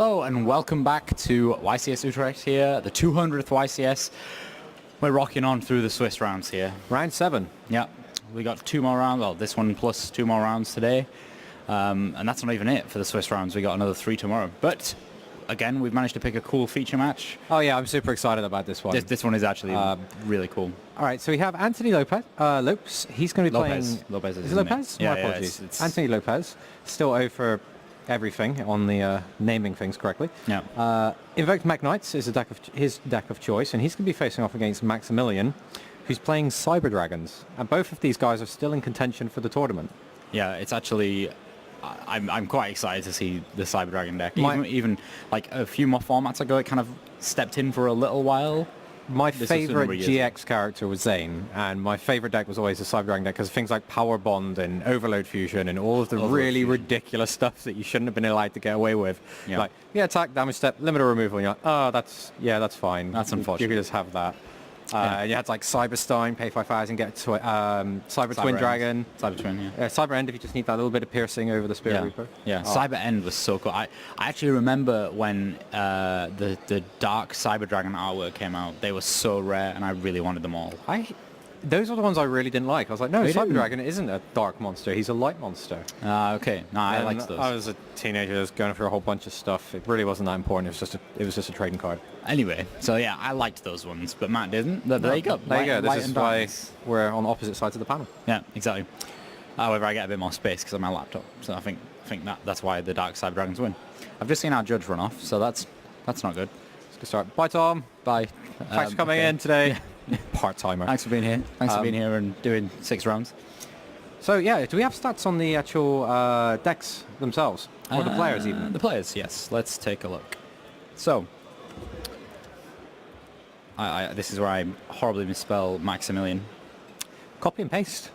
Hello and welcome back to YCS Utrecht here, the 200th YCS. We're rocking on through the Swiss rounds here. Round 7. Yeah, we got 2 more rounds, well this one plus 2 more rounds today. And that's not even it for the Swiss rounds, we got another 3 tomorrow. But again, we've managed to pick a cool feature match. Oh yeah, I'm super excited about this one. This one is actually really cool. Alright, so we have Anthony Lopez. He's going to be playing... Lopez. Is it Lopez? Yeah, My apologies. It's Anthony Lopez. Still over everything on the naming things correctly. Yeah. Invoked Knights is his deck of choice, and he's going to be facing off against Maximilian, who's playing Cyber Dragons. And both of these guys are still in contention for the tournament. Yeah, it's actually... I'm quite excited to see the Cyber Dragon deck. Even like a few more formats ago, it kind of stepped in for a little while. My favourite GX character was Zane, and my favourite deck was always the Cyber Dragon deck because things like Power Bond and Overload Fusion and all of the really ridiculous stuff that you shouldn't have been allowed to get away with. Yeah. Like, attack, damage step, limit or removal, and you're like, oh, that's fine. That's unfortunate. You can just have that. You had like Cyberstein, pay 5,000, get Cyber Twin Dragon. Cyber Twin, yeah. Cyber End if you just need that little bit of piercing over the Spirit Reaper. Yeah, Cyber End was so cool. I actually remember when the Dark Cyber Dragon artwork came out. They were so rare and I really wanted them all. Those are the ones I really didn't like. I was like, no, Cyber Dragon isn't a dark monster. He's a light monster. Okay. No, I liked those. I was a teenager just going through a whole bunch of stuff. It really wasn't that important. It was just a trading card. Anyway, so yeah, I liked those ones, but Matt didn't. There you go. There you go. This is why we're on opposite sides of the panel. Yeah, exactly. However, I get a bit more space because of my laptop, so I think that's why the Dark Cyber Dragons win. I've just seen our judge run off, so that's not good. Let's get started. Bye, Tom. Bye. Thanks for coming in today. Part-timer. Thanks for being here. Thanks for being here and doing 6 rounds. So yeah, do we have stats on the actual decks themselves? Or the players even? The players, yes. Let's take a look. So, this is where I horribly misspell Maximilian. Copy and paste.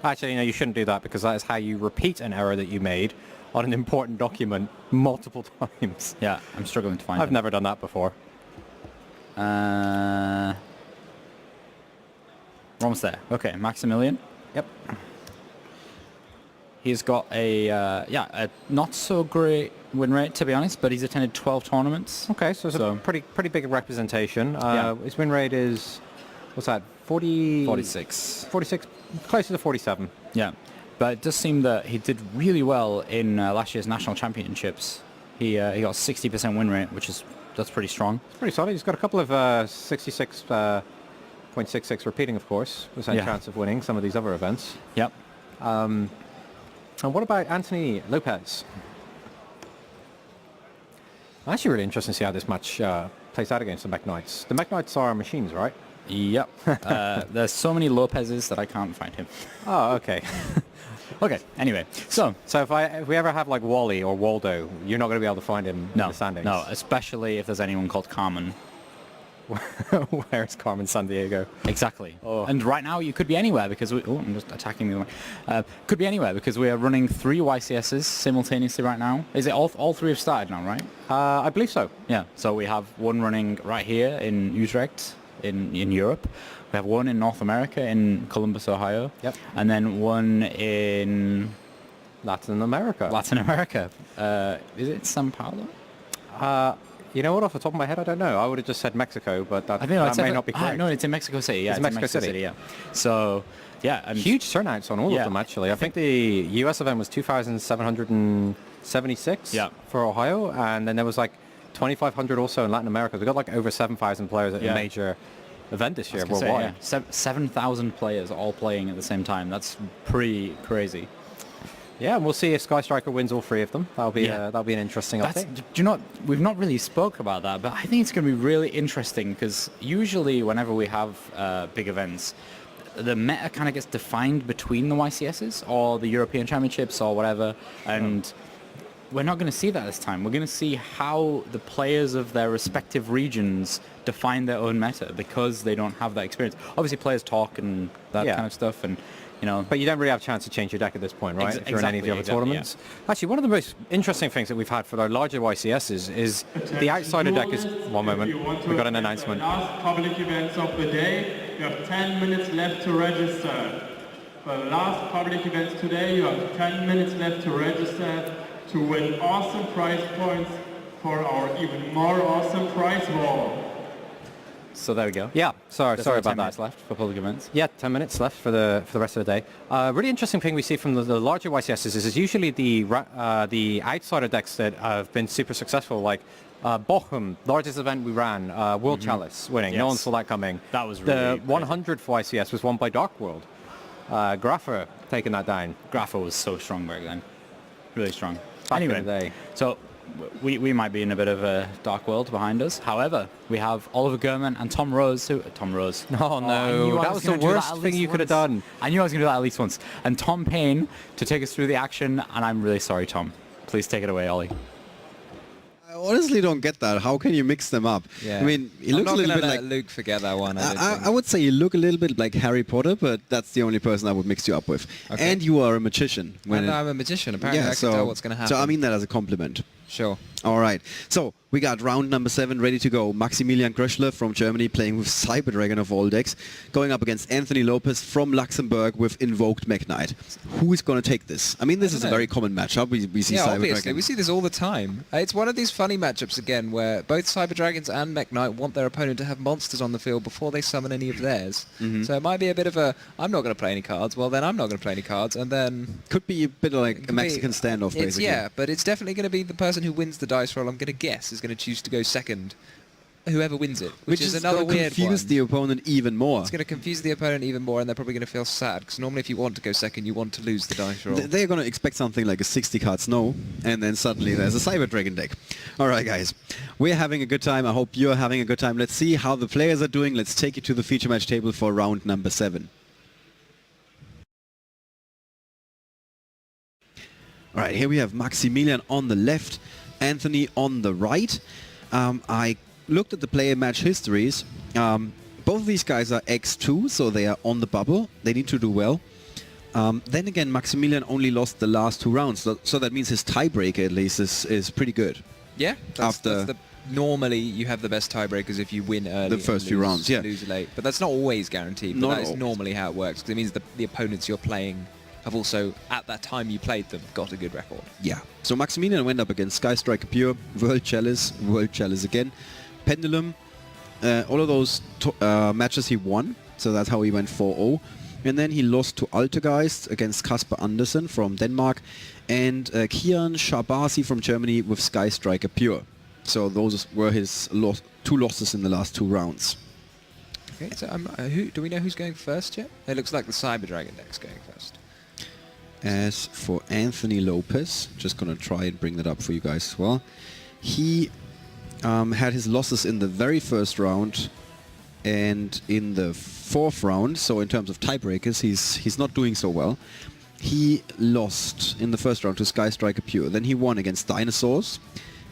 Actually, no, you shouldn't do that because that is how you repeat an error that you made on an important document multiple times. Yeah, I'm struggling to find it. I've never done that before. We're almost there. Okay, Maximilian. Yep. He's got a not so great win rate, to be honest, but he's attended 12 tournaments. Okay, so it's a pretty big representation. His win rate is, what's that, 46, closer to 47. Yeah, but it does seem that he did really well in last year's national championships. He got 60% win rate, that's pretty strong. It's pretty solid. He's got a couple of 66.66 repeating, of course, with a chance of winning some of these other events. Yep. And what about Anthony Lopez? Actually really interesting to see how this match plays out against the Mech Knights. The Mech Knights are machines, right? Yep. There's so many Lopez's that I can't find him. Oh, okay. Okay, anyway. So if we ever have like Wally or Waldo, you're not going to be able to find him in the standings. No, especially if there's anyone called Carmen. Where's Carmen Sandiego? Exactly. Oh. And right now you could be anywhere because I'm just attacking the way. Could be anywhere because we are running 3 YCSs simultaneously right now. Is it all 3 have started now, right? I believe so. Yeah. So we have one running right here in Utrecht in Europe. We have one in North America in Columbus, Ohio. Yep. And then one in Latin America. Is it Sao Paulo? You know what, off the top of my head, I don't know. I would have just said Mexico, but that may not be correct. No, it's in Mexico City. Yeah, it's in Mexico City. Yeah. So, yeah. And huge turnouts on all of them, actually. I think the US event was 2,776 for Ohio, and then there was like 2,500 also in Latin America. We got like over 7,000 players at a major event this year worldwide. 7,000 players all playing at the same time. That's pretty crazy. Yeah, and we'll see if Sky Striker wins all 3 of them. That'll be an interesting update. Do you know, we've not really spoke about that, but I think it's going to be really interesting because usually whenever we have big events, the meta kind of gets defined between the YCSs or the European Championships or whatever, and we're not going to see that this time. We're going to see how the players of their respective regions define their own meta because they don't have that experience. Obviously, players talk and that kind of stuff, and but you don't really have a chance to change your deck at this point, right? If you're in any of the other tournaments. Yeah. Actually, one of the most interesting things that we've had for our larger YCSs is the outsider deck is... One moment, we got an announcement. Last public events of the day, you have 10 minutes left to register. For the last public events today, you have 10 minutes left to register to win awesome prize points for our even more awesome prize wall. So there we go. Yeah, sorry about 10 that. minutes left for public events. Yeah, 10 minutes left for the rest of the day. Really interesting thing we see from the larger YCSs is usually the outsider decks that have been super successful, like Bochum, largest event we ran, World Chalice winning. Yes. No one saw that coming. That was really the 100th YCS was won by Dark World. Graffer taking that down. Grafo was so strong back then. Really strong. Back in Anyway, the day. so we might be in a bit of a dark world behind us. However, we have Oliver Gurman and Tom Rose. Tom Rose. Oh, no. That was the worst thing you could have done. I knew I was going to do that at least once. And Tom Payne to take us through the action. And I'm really sorry, Tom. Please take it away, Ollie. I honestly don't get that. How can you mix them up? Yeah. I mean, he looks a little bit like... Luke forget that one. I would say you look a little bit like Harry Potter, but that's the only person I would mix you up with. Okay. And you are a magician. And I'm a magician. Apparently I can tell what's going to happen. So I mean that as a compliment. Sure. All right. So we got round number 7 ready to go. Maximilian Gröschler from Germany playing with Cyber Dragon of all decks, going up against Anthony Lopez from Luxembourg with Invoked Mech Knight. Who is going to take this? I mean, this is a very common matchup. We see Cyber obviously. Dragon. We see this all the time. It's one of these funny matchups again where both Cyber Dragons and Mech Knight want their opponent to have monsters on the field before they summon any of theirs. So it might be a bit of a, I'm not going to play any cards, well then I'm not going to play any cards, and then... Could be a bit like a Mexican standoff, basically. Yeah, but it's definitely going to be the person who wins the dice roll, I'm going to guess, is going to choose to go second. Whoever wins it, which is another weird one. Confuse the opponent even more. It's going to confuse the opponent even more, and they're probably going to feel sad, because normally if you want to go second, you want to lose the dice roll. They're going to expect something like a 60-card snow, and then suddenly there's a Cyber Dragon deck. All right, guys. We're having a good time. I hope you're having a good time. Let's see how the players are doing. Let's take you to the feature match table for round number 7. All right, here we have Maximilian on the left, Anthony on the right. I looked at the player match histories. Both of these guys are X2, so they are on the bubble. They need to do well. Then again, Maximilian only lost the last 2 rounds, so that means his tiebreaker at least is pretty good. Yeah, normally you have the best tiebreakers if you win early. The first few rounds, yeah. Lose late, but that's not always guaranteed. But that is normally how it works, because it means the opponents you're playing have also, at that time you played them, got a good record. Yeah. So Maximilian went up against Sky Striker Pure, World Chalice again, Pendulum. All of those matches he won, so that's how he went 4-0. And then he lost to Altergeist against Kasper Andersen from Denmark, and Kian Shabasi from Germany with Sky Striker Pure. So those were his 2 losses in the last 2 rounds. Okay, so do we know who's going first yet? It looks like the Cyber Dragon deck's going first. As for Anthony Lopez, just going to try and bring that up for you guys as well. He had his losses in the very first round and in the 4th round, so in terms of tiebreakers, he's not doing so well. He lost in the first round to Sky Striker Pure. Then he won against Dinosaurs.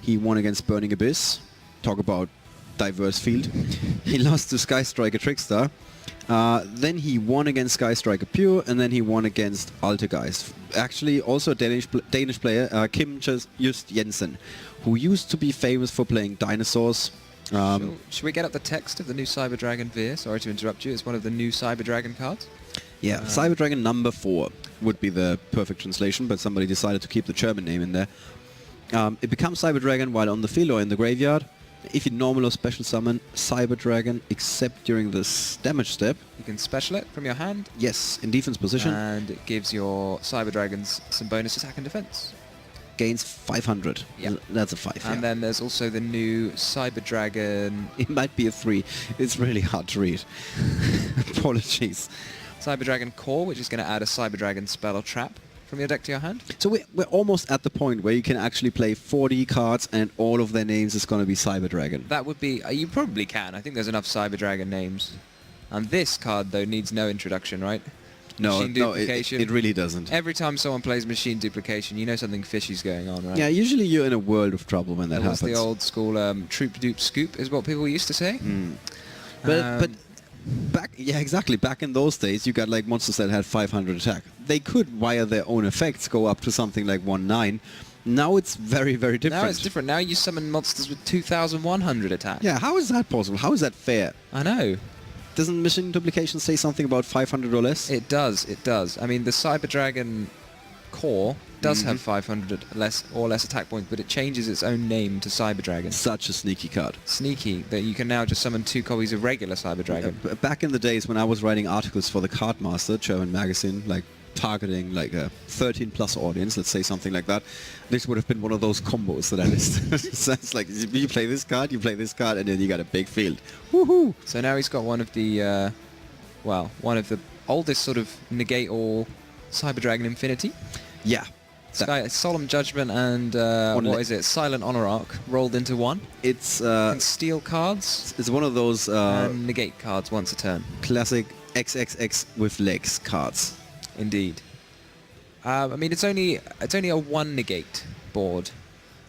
He won against Burning Abyss. Talk about diverse field. He lost to Sky Striker Trickstar. Then he won against Sky Striker Pure, and then he won against Altergeist. Actually, also a Danish player, Kim Just Jensen, who used to be famous for playing Dinosaurs. Should we get up the text of the new Cyber Dragon Veer? Sorry to interrupt you. It's one of the new Cyber Dragon cards. Yeah, Cyber Dragon number 4 would be the perfect translation, but somebody decided to keep the German name in there. It becomes Cyber Dragon while on the field or in the graveyard. If you normal or special summon Cyber Dragon, except during this damage step. You can special it from your hand. Yes, in defense position. And it gives your Cyber Dragons some bonus attack and defense. Gains 500. Yeah. That's a 5. And then there's also the new Cyber Dragon... It might be a 3. It's really hard to read. Apologies. Cyber Dragon Core, which is going to add a Cyber Dragon spell or trap from your deck to your hand. So we're almost at the point where you can actually play 40 cards and all of their names is going to be Cyber Dragon. That would be... you probably can. I think there's enough Cyber Dragon names. And this card, though, needs no introduction, right? No, machine duplication. It really doesn't. Every time someone plays machine duplication, you know something fishy's going on, right? Yeah, usually you're in a world of trouble when that happens. The old school troop dupe scoop is what people used to say. But back, yeah, exactly. Back in those days, you got like monsters that had 500 attack. They could, via their own effects, go up to something like 1/9. Now it's very, very different. Now it's different. Now you summon monsters with 2,100 attack. Yeah, how is that possible? How is that fair? I know. Doesn't machine duplication say something about 500 or less? It does, it does. I mean, the Cyber Dragon core does have 500 less attack points, but it changes its own name to Cyber Dragon. Such a sneaky card. Sneaky, that you can now just summon 2 copies of regular Cyber Dragon. Back in the days when I was writing articles for the Card Master, German magazine, like targeting like a 13 plus audience, let's say something like that, this would have been one of those combos that I listed. So it's like, you play this card, and then you got a big field. Woohoo! So now he's got one of the, one of the oldest sort of negate all Cyber Dragon Infinity. Yeah. Solemn Judgment and what is it? Silent Honor Arc rolled into one. It's can steal cards. It's one of those and negate cards once a turn. classic XXX with legs cards. Indeed. I mean, it's only a 1 negate board,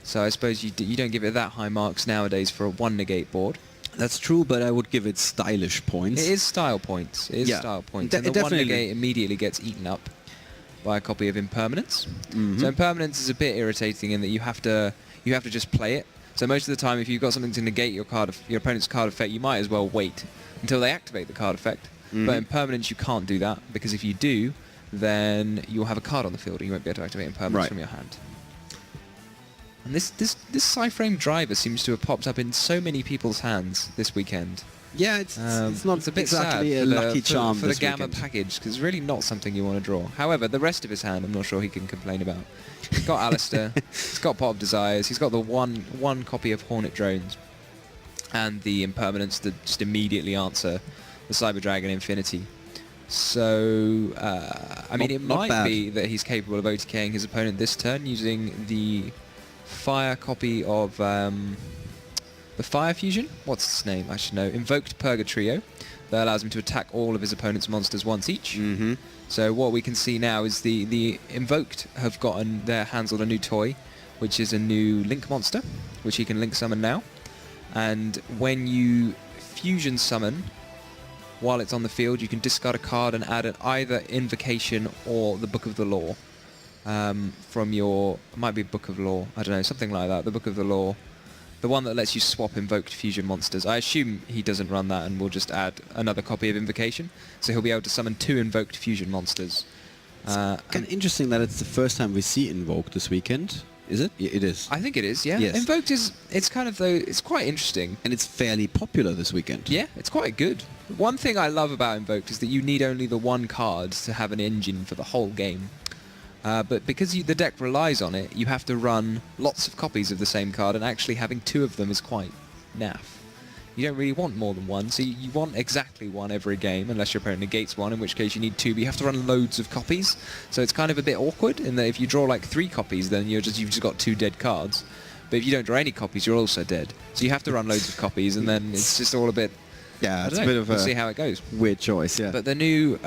so I suppose you don't give it that high marks nowadays for a 1 negate board. That's true, but I would give it stylish points. It is style points. It is style points. And the 1 negate immediately gets eaten up by a copy of Impermanence. So Impermanence is a bit irritating in that you have to just play it. So most of the time, if you've got something to negate your opponent's card effect, you might as well wait until they activate the card effect. But Impermanence, you can't do that, because if you do, then you'll have a card on the field and you won't be able to activate Impermanence from your hand. And this Psyframe driver seems to have popped up in so many people's hands this weekend. Yeah, it's not a bit exactly sad a lucky charm for the this Gamma weekend. package, because it's really not something you want to draw. However, the rest of his hand, I'm not sure he can complain about. He's got Alistair, he's got Pot of Desires, he's got the one copy of Hornet Drones, and the Impermanence to just immediately answer the Cyber Dragon Infinity. So, I mean, it might be that he's capable of OTKing his opponent this turn using the fire copy of the Fire Fusion. What's its name? I should know. Invoked Purgatrio. That allows him to attack all of his opponent's monsters once each. So what we can see now is the Invoked have gotten their hands on a new toy, which is a new Link monster, which he can Link summon now. And when you Fusion summon, while it's on the field, you can discard a card and add either Invocation or the Book of the Law from your... It might be Book of Law, I don't know, something like that. The Book of the Law. The one that lets you swap invoked fusion monsters. I assume he doesn't run that and will just add another copy of Invocation. So he'll be able to summon 2 invoked fusion monsters. It's kind of interesting that it's the first time we see Invoked this weekend. Is it? It is. I think it is, yeah. Yes. Invoked is... It's kind of, though... It's quite interesting. And it's fairly popular this weekend. Yeah, it's quite good. One thing I love about Invoked is that you need only the 1 card to have an engine for the whole game. But because the deck relies on it, you have to run lots of copies of the same card, and actually having 2 of them is quite naff. You don't really want more than 1, so you want exactly 1 every game, unless your opponent negates 1, in which case you need 2, but you have to run loads of copies. So it's kind of a bit awkward, in that if you draw like 3 copies, then you've just got 2 dead cards. But if you don't draw any copies, you're also dead. So you have to run loads of copies, and then it's just all a bit... Yeah, it's a bit of we'll see how it goes. Weird choice, yeah. But the new...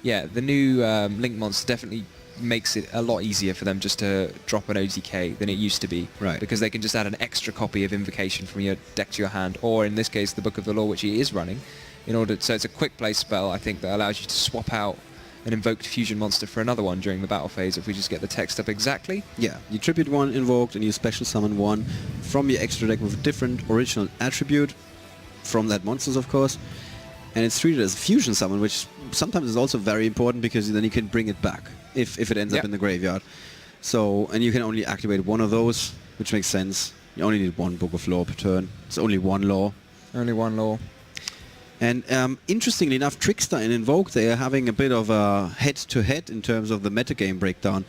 Link monster definitely makes it a lot easier for them just to drop an OTK than it used to be. Right. Because they can just add an extra copy of Invocation from your deck to your hand, or in this case, the Book of the Law, which he is running, so it's a quick play spell, I think, that allows you to swap out an invoked fusion monster for another one during the battle phase if we just get the text up exactly. Yeah, you tribute 1 invoked and you special summon 1 from your extra deck with a different original attribute from that monsters, of course. And it's treated as a fusion summon, which sometimes is also very important because then you can bring it back if it ends up in the graveyard. So, and you can only activate 1 of those, which makes sense. You only need 1 Book of Law per turn. It's only 1 law. Only 1 law. And interestingly enough, Trickster and Invoked, they are having a bit of a head-to-head in terms of the metagame breakdown.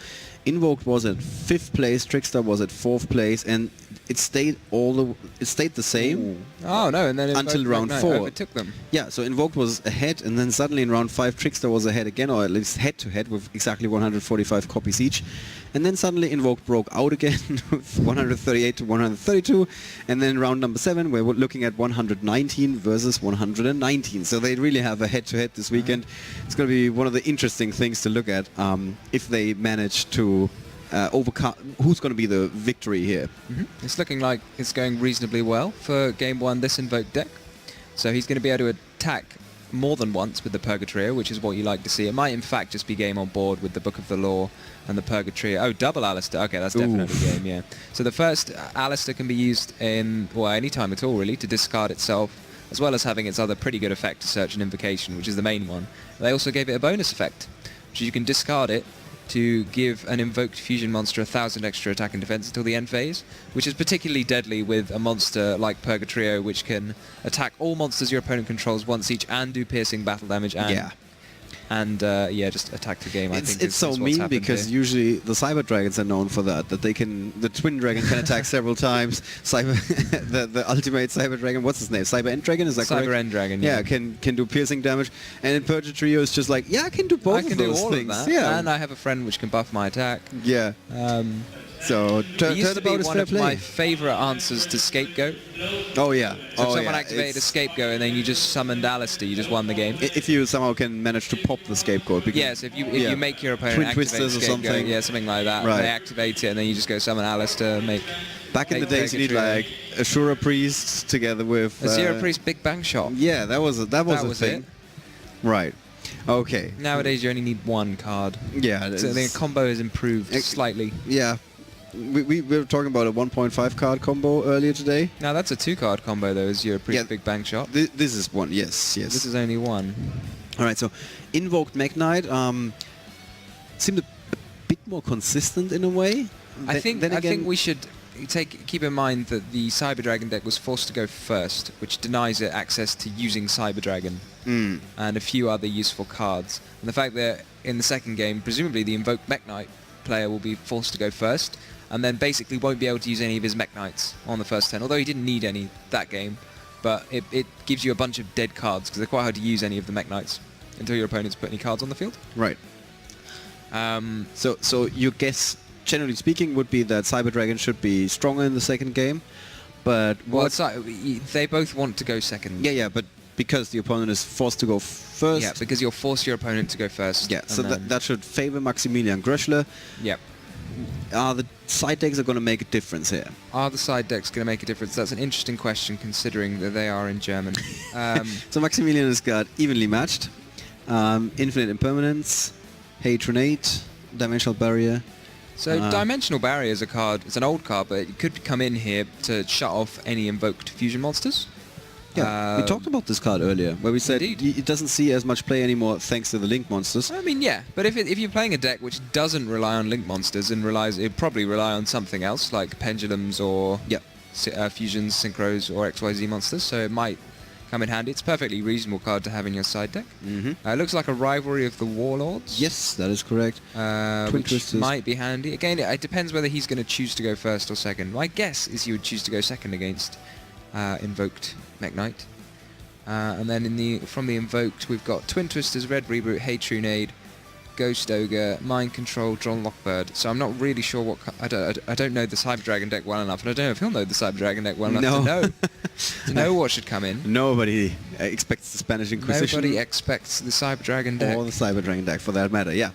Invoked was at 5th place, Trickster was at 4th place, and it stayed the same. Ooh. Oh no! And then until round 4 overtook them. Yeah, so Invoked was ahead, and then suddenly in round 5 Trickster was ahead again, or at least head-to-head with exactly 145 copies each. And then suddenly Invoked broke out again with 138 to 132, and then round number 7 we're looking at 119 versus 119. So they really have a head-to-head this weekend. It's going to be one of the interesting things to look at if they manage to overcome who's going to be the victory here. It's looking like it's going reasonably well for game 1 this Invoked deck. So he's going to be able to attack more than once with the Purgatrio, which is what you like to see. It might in fact just be game on board with the Book of the Law and the Purgatrio. Oh, double Alistair. Okay, that's definitely game, yeah. So the first Alistair can be used in, well, any time at all really, to discard itself, as well as having its other pretty good effect to search an Invocation, which is the main one. They also gave it a bonus effect, which is you can discard it, to give an invoked fusion monster 1,000 extra attack and defense until the end phase, which is particularly deadly with a monster like Purgatrio, which can attack all monsters your opponent controls once each and do piercing battle damage and just attack the game. I think it's so mean because usually the Cyber Dragons are known for that the Twin Dragon can attack several times. The ultimate Cyber Dragon, what's his name? Cyber End Dragon, is that correct? Cyber End Dragon, yeah. can do piercing damage, and in Purgatrio it's just like, yeah, I can do both I can of do those all things. of that, yeah. and I have a friend which can buff my attack. Yeah. So It used to be turnabout is one fair of play. my favourite answers to Scapegoat. Oh yeah. So if oh, someone yeah. activated a Scapegoat and then you just summoned Alistair, you just won the game. If you somehow can manage to pop the scapegoat. Because, Yes, if you make your opponent Twin activate Twisters or Scapegoat, something. yeah, something like that. Right. They activate it and then you just go summon Alistair, make... Back in the Take days, you need Purgatrio. like Ashura Priest together with... A Zero Priest Big Bang Shot. Yeah, that was a thing. it. Right. Okay. Nowadays you only need one card. Yeah. So the combo has improved slightly. Yeah. We were talking about a 1.5 card combo earlier today. Now that's a 2-card combo though, Zero Priest Yeah. Big Bang Shot. This is one. Yes. This is only one. All right. So, Invoked Mech Knight seemed a bit more consistent in a way. I think we should keep in mind that the Cyber Dragon deck was forced to go first, which denies it access to using Cyber Dragon and a few other useful cards. And the fact that in the second game, presumably the Invoked Mech Knight player will be forced to go first, and then basically won't be able to use any of his Mech Knights on the first 10, although he didn't need any that game, but it gives you a bunch of dead cards, because they're quite hard to use any of the Mech Knights until your opponents put any cards on the field. Right. So your guess, generally speaking, would be that Cyber Dragon should be stronger in the second game, but Well, it's like, they both want to go second. yeah, but because the opponent is forced to go first. Yeah, because you'll force your opponent to go first. Yeah, so and then- that should favor Maximilian Gröschler. Yeah. The side decks are going to make a difference here. Are the side decks going to make a difference? That's an interesting question, considering that they are in German. So Maximilian has got evenly matched, Infinite Impermanence, Hatronate, Dimensional Barrier. So Dimensional Barrier is a card. It's an old card, but it could come in here to shut off any invoked fusion monsters. Yeah, we talked about this card earlier, where we said Indeed. it doesn't see as much play anymore thanks to the Link monsters. I mean, yeah, but if you're playing a deck which doesn't rely on link monsters and it'd probably rely on something else like pendulums or fusions, synchros, or XYZ monsters, so it might come in handy. It's a perfectly reasonable card to have in your side deck. It looks like a rivalry of the Warlords. Yes, that is correct. Which Twisters. might be handy. Again, it depends whether he's going to choose to go first or second. My guess is he would choose to go second against Invoked Mech Knight. And then from the Invoked, we've got Twin Twisters, Red Reboot, Hatronade, Ghost Ogre, Mind Control, John Lockbird. So I'm not really sure what... I don't know the Cyber Dragon deck well enough, and I don't know if he'll know the Cyber Dragon deck well enough to know what should come in. Nobody expects the Spanish Inquisition. Nobody expects the Cyber Dragon deck. Or the Cyber Dragon deck, for that matter, yeah.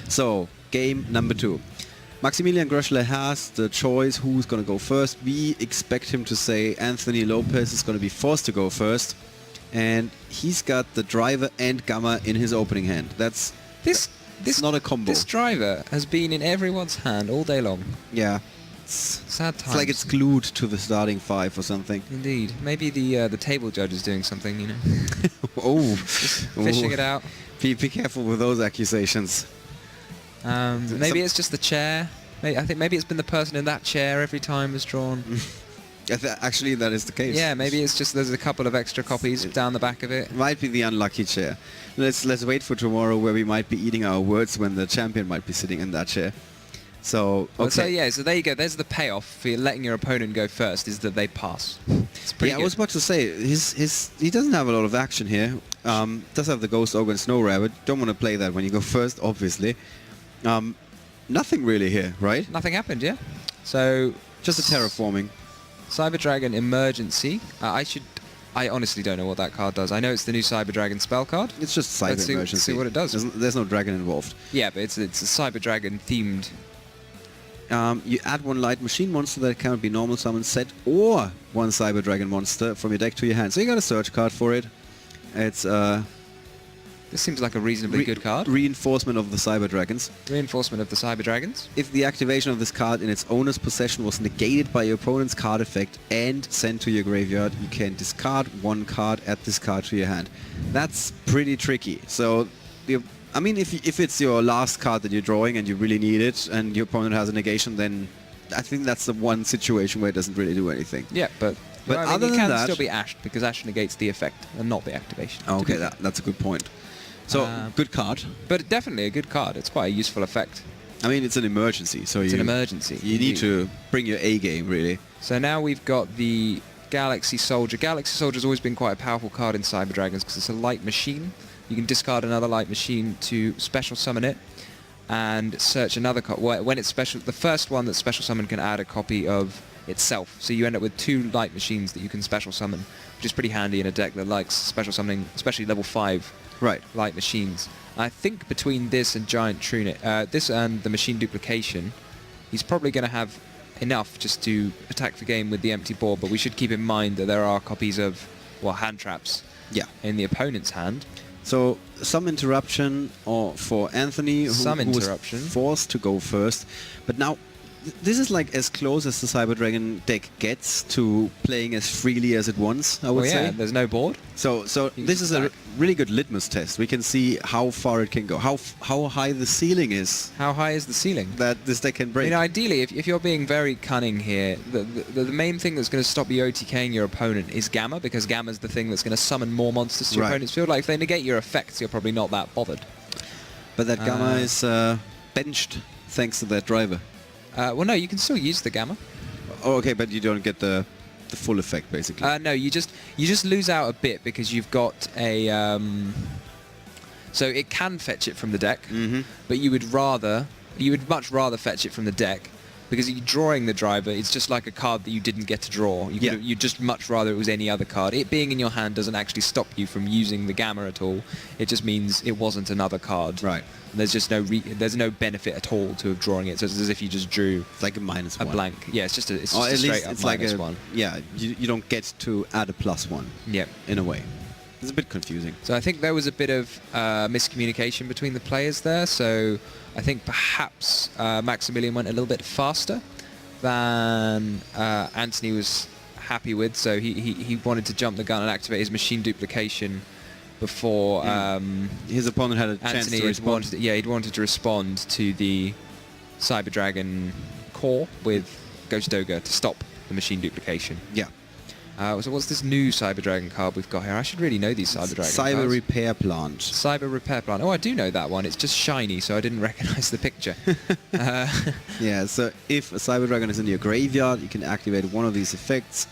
So, game number 2. Maximilian Gröschler has the choice who's going to go first. We expect him to say Anthony Lopez is going to be forced to go first. And he's got the driver and gamma in his opening hand. That's not a combo. This driver has been in everyone's hand all day long. Yeah. Sad times. It's like it's glued to the starting 5 or something. Indeed. Maybe the table judge is doing something, you know. Oh. Fishing it out. Be careful with those accusations. Maybe it's just the chair. I think maybe it's been the person in that chair every time is drawn. Actually, that is the case. Yeah, maybe it's just there's a couple of extra copies down the back of it. Might be the unlucky chair. Let's wait for tomorrow, where we might be eating our words when the champion might be sitting in that chair. So, okay. So there you go. There's the payoff for letting your opponent go first, is that they pass. It's pretty Yeah, good. I was about to say, he doesn't have a lot of action here. Does have the Ghost Ogre and Snow Rabbit. Don't want to play that when you go first, obviously. Nothing really here, right? Nothing happened, yeah. So Just a terraforming. Cyber Dragon Emergency. I honestly don't know what that card does. I know it's the new Cyber Dragon spell card. It's just Cyber Let's Emergency. see what it does. There's no dragon involved. Yeah, but it's a Cyber Dragon themed. You add one light machine monster that cannot be normal summon set, or one Cyber Dragon monster from your deck to your hand. So you got a search card for it. It's This seems like a reasonably good card. Reinforcement of the Cyber Dragons. Reinforcement of the Cyber Dragons. If the activation of this card in its owner's possession was negated by your opponent's card effect and sent to your graveyard, you can discard one card, add this card to your hand. That's pretty tricky. So I mean, if it's your last card that you're drawing and you really need it, and your opponent has a negation, then I think that's the one situation where it doesn't really do anything. Yeah, but But I mean, other it than can that- still be ashed because ash negates the effect and not the activation. to Okay, be fair. that's a good point. So, good card. But definitely a good card. It's quite a useful effect. I mean, it's an emergency, so It's an emergency. You need to bring your A game, really. So now we've got the Galaxy Soldier. Galaxy Soldier's always been quite a powerful card in Cyber Dragons because it's a light machine. You can discard another light machine to special summon it and search another card. When it's special, the first one that special summon can add a copy of itself. So you end up with 2 light machines that you can special summon, which is pretty handy in a deck that likes special summoning, especially level 5 Right. light machines. I think between this and Giant Trunit, this and the machine duplication, he's probably going to have enough just to attack the game with the empty board, but we should keep in mind that there are copies of, well, hand traps Yeah. in the opponent's hand. So, some interruption for Anthony, who was interruption. forced to go first. But now, this is like as close as the Cyber Dragon deck gets to playing as freely as it wants, I would Well, yeah, say. there's no board. So You this just is a attack. really good litmus test. We can see how far it can go, how high the ceiling is How high is the ceiling? that this deck can break. You know, ideally, if you're being very cunning here, the main thing that's going to stop you OTKing your opponent is Gamma, because Gamma's the thing that's going to summon more monsters to your Right. opponent's field. Like, if they negate your effects, you're probably not that bothered. But that Gamma is benched thanks to that driver. Well, no, you can still use the Gamma. Oh, okay, but you don't get the full effect, basically. No, you just lose out a bit because you've got a. So it can fetch it from the deck, but you would much rather fetch it from the deck because you drawing the driver. It's just like a card that you didn't get to draw. You'd just much rather it was any other card. It being in your hand doesn't actually stop you from using the Gamma at all. It just means it wasn't another card. Right. There's just there's no benefit at all to drawing it. So it's as if you just drew It's like a -1. a blank. Yeah, it's just a Or at straight least up it's like -1. Yeah, you don't get to add a +1 Yeah. in a way. It's a bit confusing. So I think there was a bit of miscommunication between the players there. So I think perhaps Maximilian went a little bit faster than Anthony was happy with. So he wanted to jump the gun and activate his machine duplication before His opponent had a chance Anthony to had respond. he'd wanted to respond to the Cyber Dragon core with Ghost Ogre to stop the machine duplication. Yeah. So what's this new Cyber Dragon card we've got here? I should really know these Cyber Dragon Cyber cards. Repair Plant. Cyber Repair Plant. Oh, I do know that one. It's just shiny, so I didn't recognize the picture. Yeah, so if a Cyber Dragon is in your graveyard, you can activate one of these effects.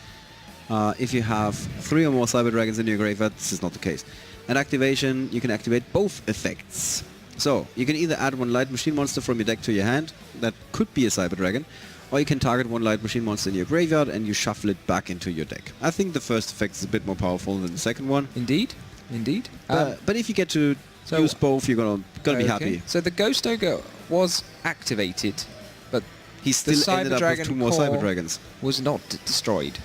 If you have 3 or more Cyber Dragons in your graveyard, this is not the case. At activation, you can activate both effects. So, you can either add 1 light machine monster from your deck to your hand, that could be a Cyber Dragon, or you can target 1 light machine monster in your graveyard and you shuffle it back into your deck. I think the first effect is a bit more powerful than the second one. Indeed. But if you get to so- use both, you're gonna be happy. So the Ghost Ogre was activated, but He still Cyber ended up Dragon with 2 more core Cyber Dragons. was not destroyed.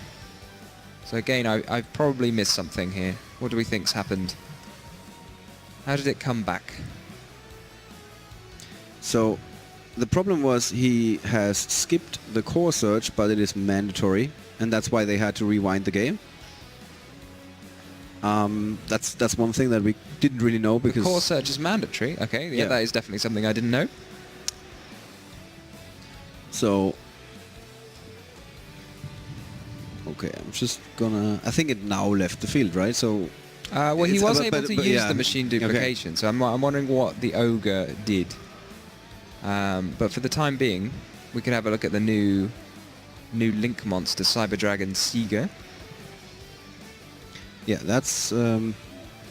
So again, I've probably missed something here. What do we think's happened? How did it come back? So, the problem was he has skipped the core search, but it is mandatory, and that's why they had to rewind the game. That's one thing that we didn't really know because Core search is mandatory. Okay, yeah, Yeah. that is definitely something I didn't know. so. Okay, I'm just gonna. I think it now left the field, right? So. Well, he It's- was but- able but- to but use yeah. the machine Okay. duplication, so I'm wondering what the Ogre did. But for the time being, we can have a look at the new Link monster, Cyber Dragon Seeger. Yeah, that's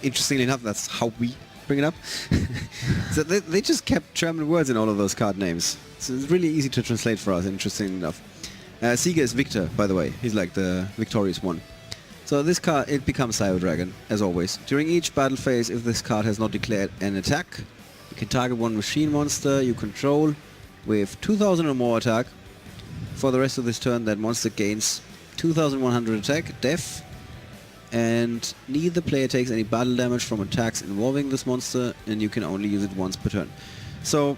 interestingly enough, that's how we bring it up. So they just kept German words in all of those card names. So it's really easy to translate for us, interesting enough. Sieger is Victor, by the way. He's like the victorious one. So this card, it becomes Cyber Dragon, as always. During each battle phase, if this card has not declared an attack, you can target 1 machine monster you control with 2000 or more attack. For the rest of this turn, that monster gains 2100 attack, def, and neither player takes any battle damage from attacks involving this monster, and you can only use it once per turn. So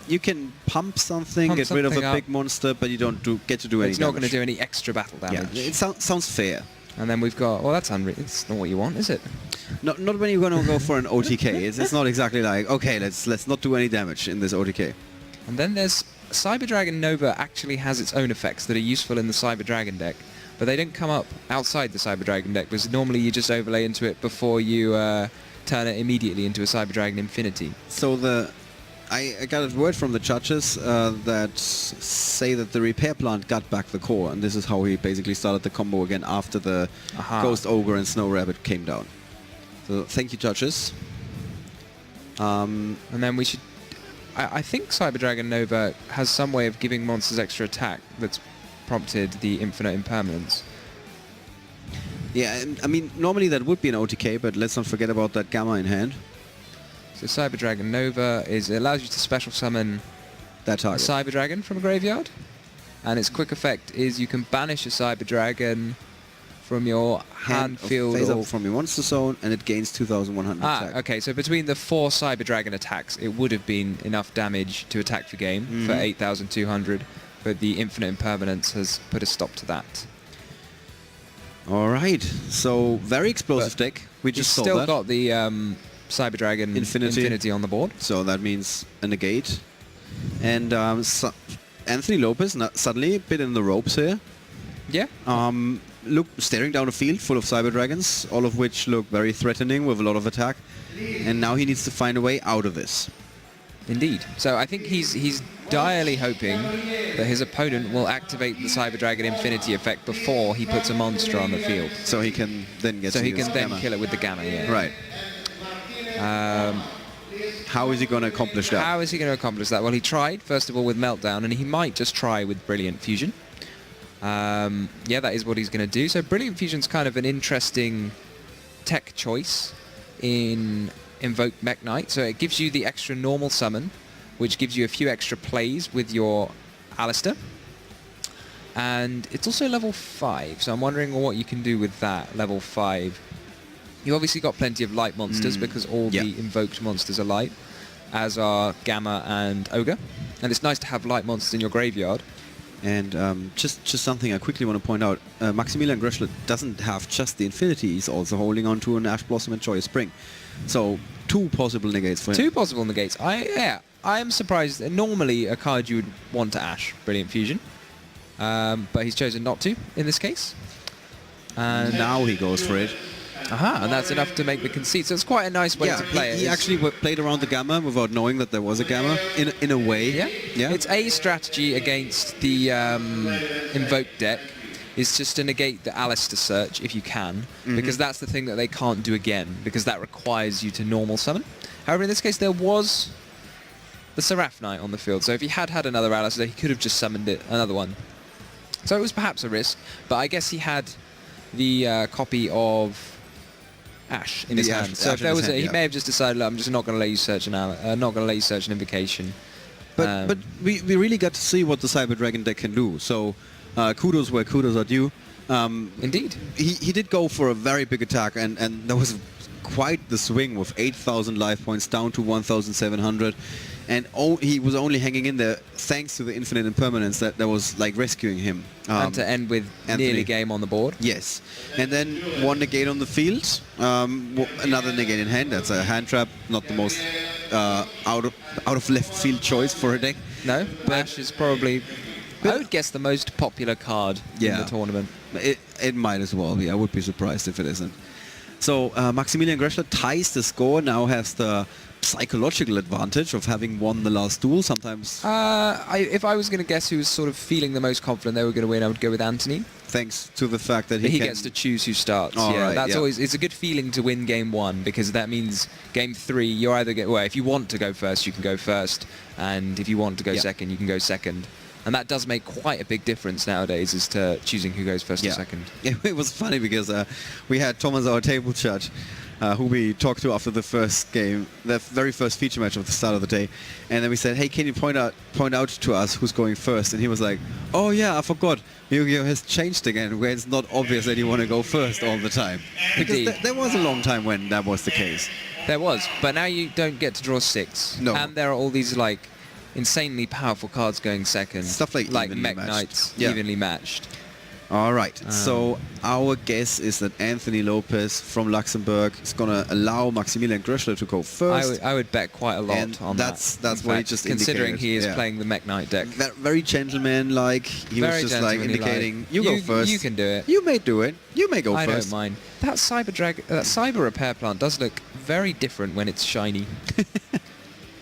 you can pump something, Pump get rid of a something up. big monster, but you don't get to do any It's not damage. going to do any extra battle Yeah, damage. it sounds fair. And then we've got, well, that's unreal. It's not what you want, is it? Not when you're going to go for an OTK. It's not exactly like, okay, let's not do any damage in this OTK. And then there's Cyber Dragon Nova actually has its own effects that are useful in the Cyber Dragon deck, but they don't come up outside the Cyber Dragon deck because normally you just overlay into it before you turn it immediately into a Cyber Dragon Infinity. So I got a word from the judges that say that the repair plant got back the core, and this is how he basically started the combo again after the Ghost Ogre and Snow Rabbit came down. So thank you, judges. And then we should... I think Cyber Dragon Nova has some way of giving monsters extra attack that's prompted the infinite impermanence. Yeah, I mean, normally that would be an OTK, but let's not forget about that Gamma in hand. So Cyber Dragon Nova it allows you to special summon That a target. Cyber Dragon from a graveyard, and its quick effect is you can banish a Cyber Dragon from your hand field Phase or... up from your monster zone, and it gains 2,100 attack. Okay, so between the 4 Cyber Dragon attacks, it would have been enough damage to attack the game for 8,200, but the infinite impermanence has put a stop to that. All right, so very explosive deck. We just saw still that. got the Cyber Dragon Infinity on the board. So that means a negate. And Anthony Lopez suddenly a bit in the ropes here. Yeah. Look, staring down a field full of Cyber Dragons, all of which look very threatening with a lot of attack. And now he needs to find a way out of this. Indeed. So I think he's direly hoping that his opponent will activate the Cyber Dragon Infinity effect before he puts a monster on the field. So he can then get So to he use can then Gamma. kill it with the Gamma, yeah. Right. How is he going to accomplish that? How is he going to accomplish that? Well, he tried, first of all, with Meltdown, and he might just try with Brilliant Fusion. Yeah, that is what he's going to do. So Brilliant Fusion's kind of an interesting tech choice in Invoked Mech Knight. So it gives you the extra normal summon, which gives you a few extra plays with your Alistair. And it's also level 5, so I'm wondering what you can do with that, level 5. You obviously got plenty of light monsters because all the invoked monsters are light, as are Gamma and Ogre. And it's nice to have light monsters in your graveyard. And just something I quickly want to point out, Maximilian Gröschler doesn't have just the Infinity, he's also holding on to an Ash Blossom and Joyous Spring. So 2 possible negates for him. 2 possible negates. I am surprised. Normally a card you would want to Ash, Brilliant Fusion. But he's chosen not to in this case. And now he goes for it. and that's enough to make the concede. So it's quite a nice way to play it. He actually played around the Gamma without knowing that there was a Gamma, in a way. Yeah. It's a strategy against the Invoked deck is just to negate the Alistair search if you can, because that's the thing that they can't do again, because that requires you to normal summon. However, in this case, there was the Seraph Knight on the field, so if he had another Alistair, he could have just summoned another one. So it was perhaps a risk, but I guess he had the copy of Ash in his hand. So if there was he may have just decided, I'm just not going to let you search not going to let you search an invocation. But we really got to see what the Cyber Dragon deck can do. So kudos where kudos are due. Indeed. He did go for a very big attack, and there was quite the swing with 8,000 life points down to 1,700. And he was only hanging in there thanks to the infinite impermanence that was like rescuing him. And to end with nearly game on the board. Yes. And then 1 negate on the field, another negate in hand. That's a hand trap, not the most out of left field choice for a deck. No, Ash is probably, I would guess, the most popular card in the tournament. It might as well be. I would be surprised if it isn't. So Maximilian Gröschler ties the score, now has the psychological advantage of having won the last duel. Sometimes if I was going to guess who was sort of feeling the most confident they were going to win, I would go with Anthony. Thanks to the fact that he gets to choose who starts. Always, it's a good feeling to win game 1, because that means game 3 you're either if you want to go first, you can go first, and if you want to go second, you can go second. And that does make quite a big difference nowadays as to choosing who goes first or second. It was funny because we had Thomas, our table judge, who we talked to after the first game, the very first feature match of the start of the day, and then we said, hey, can you point out to us who's going first? And he was like, oh yeah, I forgot, Yu-Gi-Oh has changed again, where it's not obvious that you want to go first all the time. Because there was a long time when that was the case. There was, but now you don't get to draw 6. No. And there are all these insanely powerful cards going second. Stuff like Mech Knights, evenly matched. All right. So our guess is that Anthony Lopez from Luxembourg is going to allow Maximilian Gröschler to go first. I would bet quite a lot And on that's that. In what he fact, just considering indicated. he is Yeah. playing the Mech Knight deck. Very gentleman-like. He was Very just like gentlemanly, indicating, you go first. You can do it. You may do it. You may go I first. don't mind. That Cyber Repair Plant does look very different when it's shiny.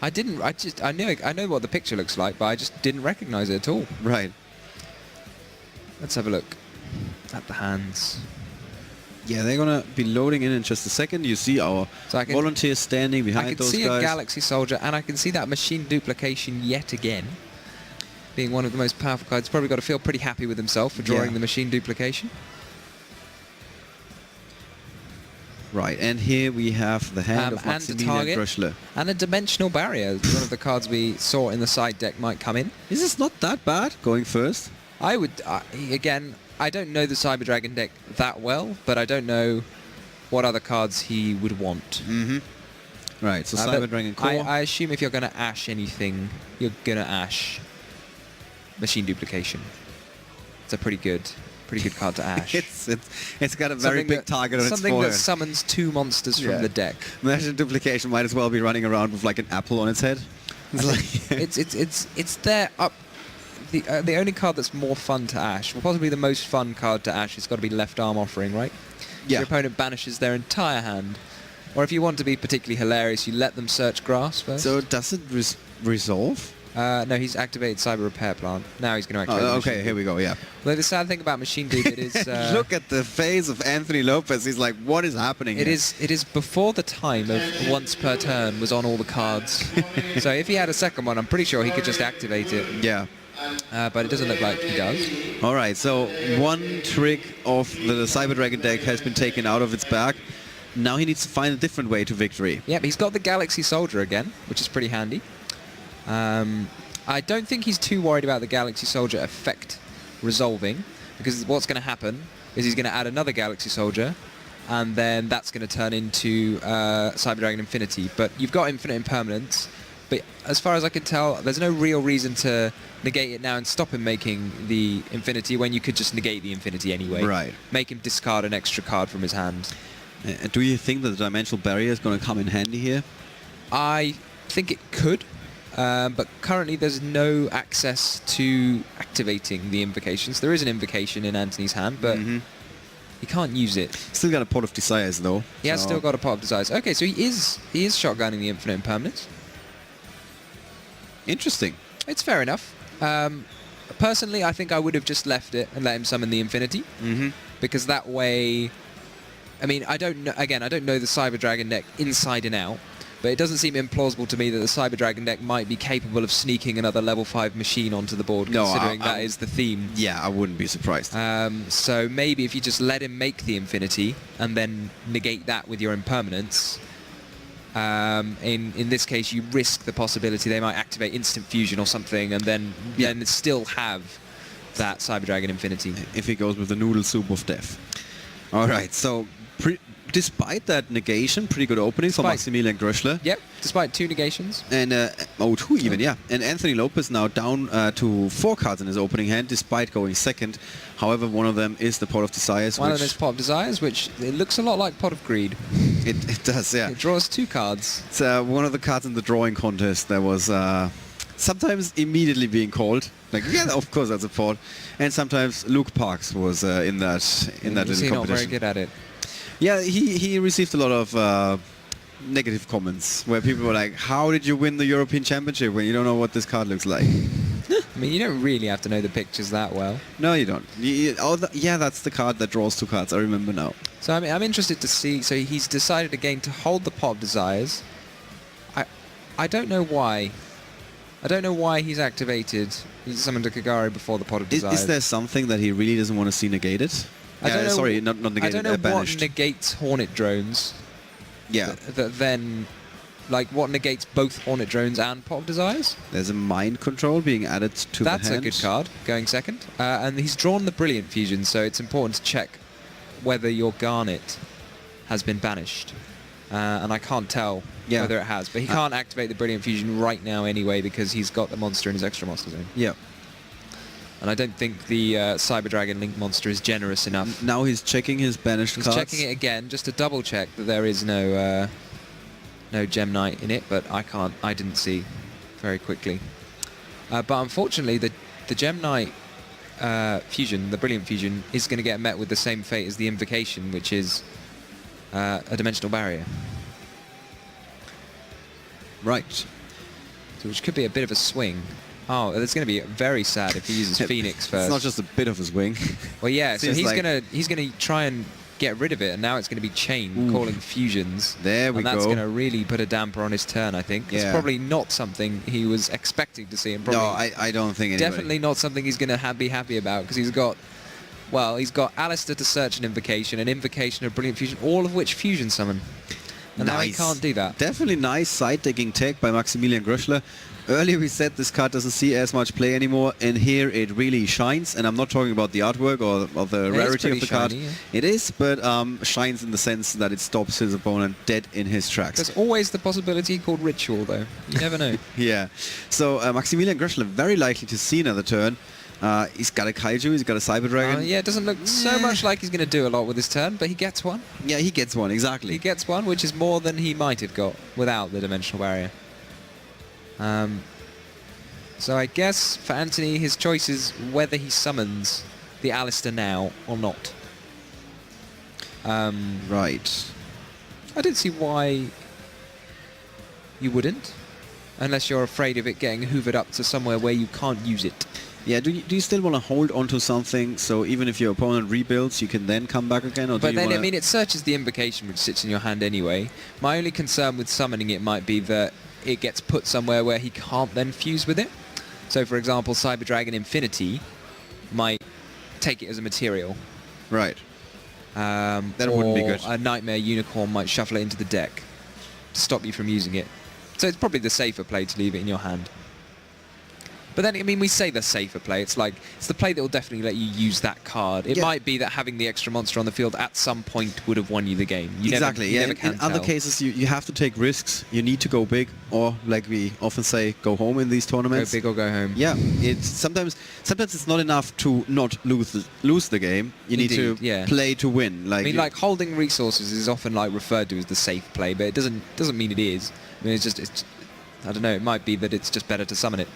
I know what the picture looks like, but I just didn't recognize it at all. Right. Let's have a look at the hands. Yeah, they're going to be loading in just a second. You see our So I can- volunteers standing behind I can those see guys. a Galaxy Soldier, and I can see that machine duplication yet again. Being one of the most powerful cards, probably got to feel pretty happy with himself for drawing Yeah. the machine duplication. Right, and here we have the hand of And the Maximilian target. Gröschler. And a Dimensional Barrier, one of the cards we saw in the side deck, might come in. Is this not that bad, going first? I would, again, I don't know the Cyber Dragon deck that well, but I don't know what other cards he would want. Right, so But Cyber Dragon Core. I assume if you're going to ash anything, you're going to ash Machine Duplication. It's a pretty good card to ash. it's got a very Something big that- target on its Something that forehead. summons 2 monsters Yeah. from the deck. Machine Duplication might as well be running around with like an apple on its head. It's like It's there up. The only card that's more fun to ash, well, possibly the most fun card to ash, has got to be Left Arm Offering, right? Yeah. Your opponent banishes their entire hand. Or if you want to be particularly hilarious, you let them search grass first. So does it resolve? No, he's activated Cyber Repair Plant. Now he's going to activate. Oh, the okay, Machine here we go. Yeah. Well, the sad thing about Machine Dupe, it is. Look at the face of Anthony Lopez. He's like, what is happening? It here? is before the time of once per turn was on all the cards. So if he had a second one, I'm pretty sure he could just activate it. Yeah. But it doesn't look like he does. All right, so one trick of the Cyber Dragon deck has been taken out of its bag. Now he needs to find a different way to victory. Yep, he's got the Galaxy Soldier again, which is pretty handy. I don't think he's too worried about the Galaxy Soldier effect resolving, because what's going to happen is he's going to add another Galaxy Soldier, and then that's going to turn into Cyber Dragon Infinity. But you've got Infinite Impermanence, but as far as I can tell, there's no real reason to negate it now and stop him making the Infinity when you could just negate the Infinity anyway. Right. Make him discard an extra card from his hand. Do you think that the Dimensional Barrier is going to come in handy here? I think it could, but currently there's no access to activating the invocations. There is an invocation in Anthony's hand, but he can't use it. Still got a Pot of Desires, though. He has so- still got a Pot of Desires. Okay, so he is shotgunning the Infinite Impermanence. Interesting. It's fair enough. Personally, I think I would have just left it and let him summon the Infinity, because that way, I mean, I don't know. Again, I don't know the Cyber Dragon deck inside and out, but it doesn't seem implausible to me that the Cyber Dragon deck might be capable of sneaking another level 5 machine onto the board, No, considering I- that is the theme. Yeah, I wouldn't be surprised. So maybe if you just let him make the Infinity and then negate that with your Impermanence, in this case you risk the possibility they might activate Instant Fusion or something, and then still have that Cyber Dragon Infinity. If he goes with the noodle soup of death. All right, so despite that negation, pretty good opening for Despite- Maximilian Gröschler. Yep, despite 2 negations. And, two even, yeah. And Anthony Lopez now down to 4 cards in his opening hand, despite going second. However, one of them is the Pot of Desires. One of which them is Pot of Desires, which it looks a lot like Pot of Greed. it does, yeah. It draws 2 cards. It's one of the cards in the drawing contest that was sometimes immediately being called. Like, yeah, of course that's a pot. And sometimes Luke Parks was in that Was little he not very competition. good at it? Yeah, he received a lot of negative comments where people were like, how did you win the European Championship when you don't know what this card looks like? I mean, you don't really have to know the pictures that well. No, you don't. Yeah, that's the card that draws 2 cards. I remember now. So I mean, I'm interested to see. So he's decided again to hold the Pot of Desires. I don't know why. I don't know why he's activated. He's summoned a Kagari before the Pot of Desires. Is there something that he really doesn't want to see negated? I don't know, sorry, not I negated, don't know banished. what negates Hornet drones. Yeah, That then, like, what negates both Hornet drones and Pot of Desires? there's a mind control being added to That's the a hand. good card, going second. And he's drawn the Brilliant Fusion, so it's important to check whether your Garnet has been banished. And I can't tell Yeah. whether it has, but he can't activate the Brilliant Fusion right now anyway because he's got the monster in his extra monster zone. Yeah. And I don't think the Cyber Dragon Link monster is generous enough. Now he's checking his banished He's cards. checking it again just to double check that there is no Gem Knight in it, but I didn't see very quickly. But unfortunately, the Gem Knight fusion, the Brilliant Fusion, is going to get met with the same fate as the Invocation, which is a Dimensional Barrier. Right. So which could be a bit of a swing. Oh, it's going to be very sad if he uses Phoenix first. It's not just a bit of a swing. Well, yeah. So Seems he's gonna try and get rid of it, and now it's going to be Chain calling fusions. There we and that's go. going to really put a damper on his turn, I think. It's Yeah. probably not something he was expecting to see, and probably No, I don't think anybody. definitely not something he's going to be happy about, because he's got Alistair to search an Invocation, a Brilliant Fusion, all of which fusion summon. And now he Nice. can't do that. Definitely nice side-taking tech by Maximilian Gröschler. Earlier we said this card doesn't see as much play anymore, and here it really shines. And I'm not talking about the artwork or the It is rarity of pretty the card. shiny, yeah. It is, but shines in the sense that it stops his opponent dead in his tracks. There's always the possibility called Ritual, though. You never know. Yeah. So Maximilian Gröschler very likely to see another turn. He's got a Kaiju, he's got a Cyber Dragon. Yeah, it doesn't look so much like he's going to do a lot with his turn, but he gets one. Yeah, he gets one, exactly. He gets one, which is more than he might have got without the Dimensional Barrier. So I guess for Anthony, his choice is whether he summons the Alistair now or not. Right. I don't see why you wouldn't, unless you're afraid of it getting hoovered up to somewhere where you can't use it. Yeah, do you still want to hold onto something, so even if your opponent rebuilds, you can then come back again? Or do But you then, wanna... I mean, it searches the Invocation, which sits in your hand anyway. My only concern with summoning it might be that it gets put somewhere where he can't then fuse with it. So, for example, Cyber Dragon Infinity might take it as a material. Right. That wouldn't be good. A Nightmare Unicorn might shuffle it into the deck to stop you from using it. So it's probably the safer play to leave it in your hand. But then, I mean, we say the safer play. It's like, it's the play that will definitely let you use that card. It Yeah. might be that having the extra monster on the field at some point would have won you the game. You Exactly, Never, you yeah. never can In other tell. cases, you have to take risks. You need to go big, or like we often say, go home in these Go tournaments. big or go home. Yeah, it's sometimes it's not enough to not lose the game. You need Indeed, to yeah. play to win. Like I mean, like, holding resources is often like referred to as the safe play, but it doesn't mean it is. I mean, it's I don't know. It might be that it's just better to summon it.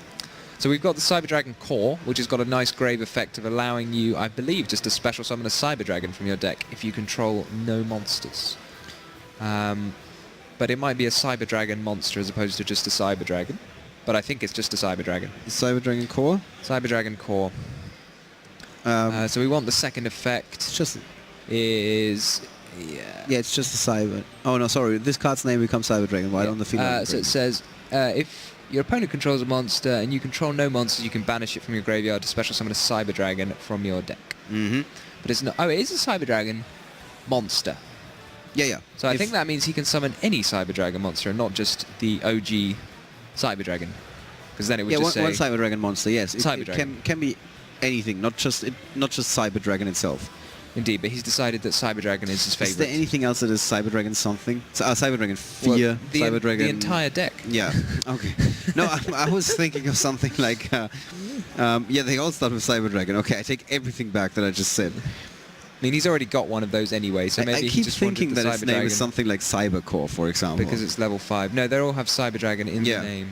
So we've got the Cyber Dragon Core, which has got a nice grave effect of allowing you, I believe, just to special summon a Cyber Dragon from your deck if you control no monsters. But it might be a Cyber Dragon monster as opposed to just a Cyber Dragon. But I think it's just a Cyber Dragon. Cyber Dragon Core. Cyber Dragon Core. So we want the second effect. It's just Is... yeah, it's just a Cyber. Oh no, sorry. This card's name becomes Cyber Dragon. Right on the field. So it says, if your opponent controls a monster and you control no monsters, you can banish it from your graveyard to special summon a Cyber Dragon from your deck. Mm-hmm. But it's not... Oh, it is a Cyber Dragon monster. Yeah. So I think that means he can summon any Cyber Dragon monster and not just the OG Cyber Dragon. Because then it would yeah, just say... one Cyber Dragon monster. Yes, Cyber it Dragon. can be anything, not just Cyber Dragon itself. Indeed, but he's decided that Cyber Dragon is his Is favourite. there anything else that is Cyber Dragon something? Cyber Dragon Fear, Cyber Dragon... The entire deck. Yeah, okay. No, I was thinking of something like... yeah, they all start with Cyber Dragon. Okay, I take everything back that I just said. I mean, he's already got one of those anyway, so maybe I he keep just thinking wanted that the its Cyber name Dragon is something like Cybercore, for example. because it's level 5. No, they all have Cyber Dragon in Yeah. the name.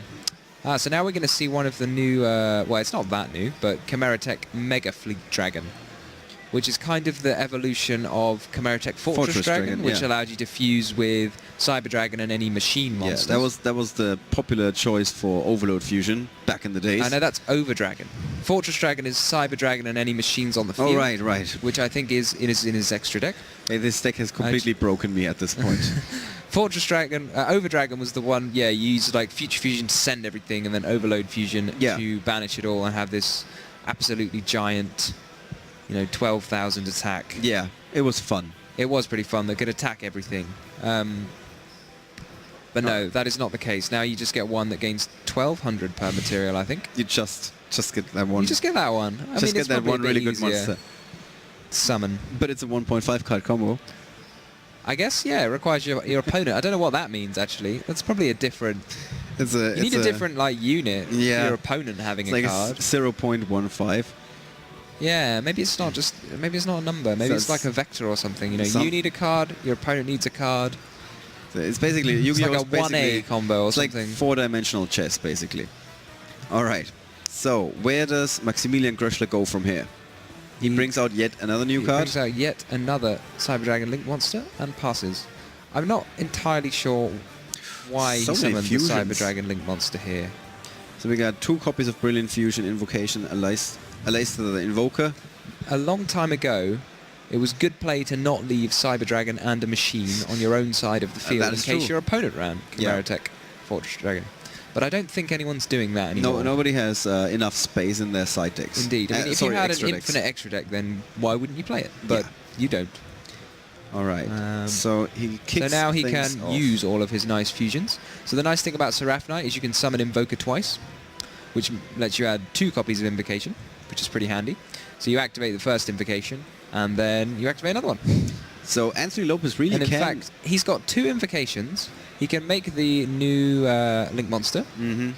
So now we're going to see one of the new... well, it's not that new, but Chimera Tech Mega Fleet Dragon, which is kind of the evolution of Chimera Tech Fortress Dragon, which yeah. allowed you to fuse with Cyber Dragon and any machine Yeah, monsters. that was the popular choice for Overload Fusion back in the days. I know that's Over Dragon. Fortress Dragon is Cyber Dragon and any machines on the field. Oh, right. Which I think is in his extra deck. Hey, this deck has completely broken me at this point. Fortress Dragon, Over Dragon was the one, yeah, you use like Future Fusion to send everything and then Overload Fusion to banish it all and have this absolutely giant, 12,000 attack. Yeah, it was fun. It was pretty fun. They could attack everything. But no, that is not the case. Now you just get one that gains 1,200 per material, I think. You just get that one. You just get that one. I mean, get it's that probably one a bit really good easier monster. to summon. But it's a 1.5 card combo. I guess, yeah, it requires your opponent. I don't know what that means, actually. That's probably a different... You need a different, unit for Yeah. your opponent having It's like a card. 0.15. Yeah, maybe it's not a number. Maybe So it's like a vector or something. You know, some- you need a card, your opponent needs a card. So it's basically It's Yu-Gi-Oh! like a is basically 1A combo or it's like something. four-dimensional chess, basically. All right. So where does Maximilian Gröschler go from here? He brings out yet another new He card. brings out yet another Cyber Dragon Link monster and passes. I'm not entirely sure why So he many summoned the Cyber fusions. Dragon Link monster here. So we got 2 copies of Brilliant Fusion, Invocation, Allies to the Invoker. A long time ago, it was good play to not leave Cyber Dragon and a machine on your own side of the field that in is case true. your opponent ran Yeah. Chimeratech Fortress Dragon. But I don't think anyone's doing that anymore. No, nobody has enough space in their side decks. Indeed. I mean, if sorry, you had an extra decks. infinite extra deck, then why wouldn't you play it? But Yeah. you don't. All right. Um, So he kicks So now he things can off. use all of his nice fusions. So the nice thing about Seraph Knight is you can summon Invoker twice, which lets you add 2 copies of Invocation, which is pretty handy. So you activate the first Invocation, and then you activate another one. So Anthony Lopez really And in can. fact, he's got 2 Invocations. He can make the new Link Monster,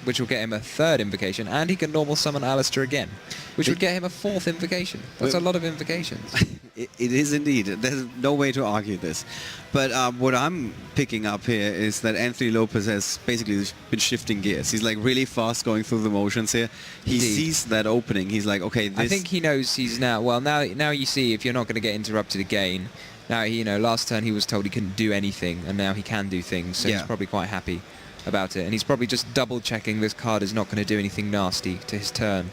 which will get him a 3rd Invocation, and he can normal summon Alistair again, which would get him a 4th Invocation. That's a lot of Invocations. It is indeed. There's no way to argue this. But what I'm picking up here is that Anthony Lopez has basically been shifting gears. He's like really fast going through the motions here. He Indeed. sees that opening. He's like, okay, this... I think he knows he's now. Well, now you see if you're not going to get interrupted again. Now last turn he was told he couldn't do anything, and now he can do things. So Yeah. he's probably quite happy about it, and he's probably just double checking this card is not going to do anything nasty to his turn.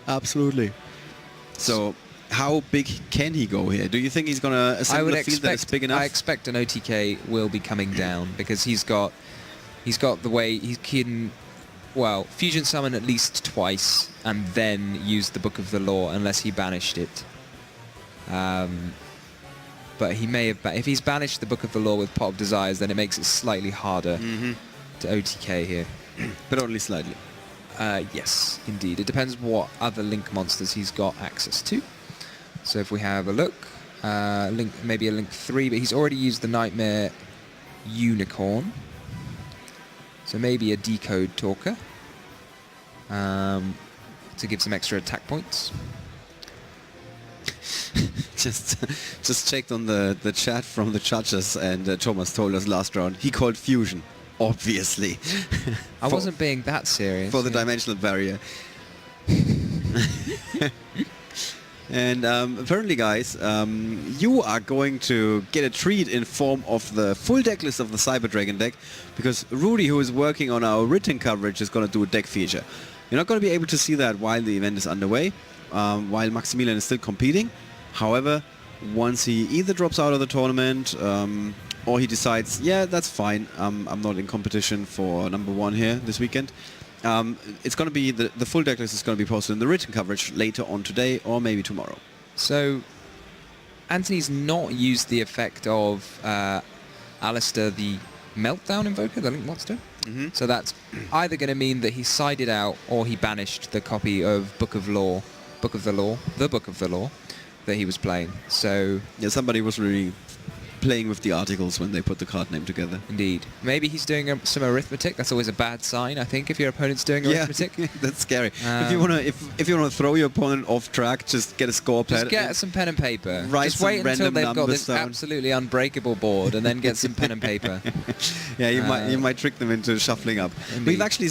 Absolutely. So how big can he go here? Do you think he's going to I assemble would a field that is expect. big enough? I expect an OTK will be coming down because he's got the way he can. Well, fusion summon at least twice and then use the Book of the Law unless he banished it. But he may have... If he's banished the Book of the Law with Pot of Desires, then it makes it slightly harder to OTK here. But only slightly. Yes, indeed. It depends what other Link monsters he's got access to. So if we have a look, maybe a Link 3, but he's already used the Nightmare Unicorn. So maybe a Decode Talker to give some extra attack points. just checked on the chat from the judges, and Thomas told us last round he called fusion, obviously. I wasn't being that serious. for the yeah. dimensional barrier. And apparently, guys, you are going to get a treat in form of the full deck list of the Cyber Dragon deck, because Rudy, who is working on our written coverage, is going to do a deck feature. You're not going to be able to see that while the event is underway, while Maximilian is still competing. However, once he either drops out of the tournament or he decides, yeah, that's fine, I'm not in competition for number 1 here this weekend, it's going to be the full deck list is going to be posted in the written coverage later on today or maybe tomorrow. So, Anthony's not used the effect of Alistair the Meltdown Invoker, the Link monster. So that's either going to mean that he sided out or he banished the copy of Book of the Law that he was playing. So, Yeah, somebody was really playing with the articles when they put the card name together. indeed. Maybe he's doing some arithmetic. That's always a bad sign, I think, if your opponent's doing arithmetic. Yeah, that's scary. If you wanna throw your opponent off track, just get a score pad. Just get some pen and paper. Write Just some wait until random they've got numbers this down. absolutely unbreakable board, and then get some pen and paper. Yeah, you might trick them into shuffling up. Indeed. We've actually,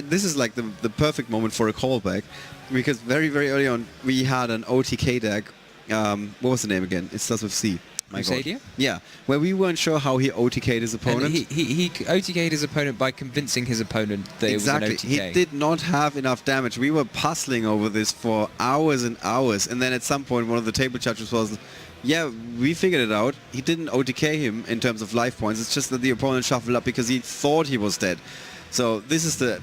this is like the perfect moment for a callback, because very, very early on we had an OTK deck. What was the name again? It starts with C. My God. Crusadia? Yeah, where we weren't sure how he OTK'd his opponent. And he OTK'd his opponent by convincing his opponent that Exactly. it was an OTK. He did not have enough damage. We were puzzling over this for hours and hours, and then at some point one of the table judges was, yeah, we figured it out. He didn't OTK him in terms of life points. It's just that the opponent shuffled up because he thought he was dead. So this is the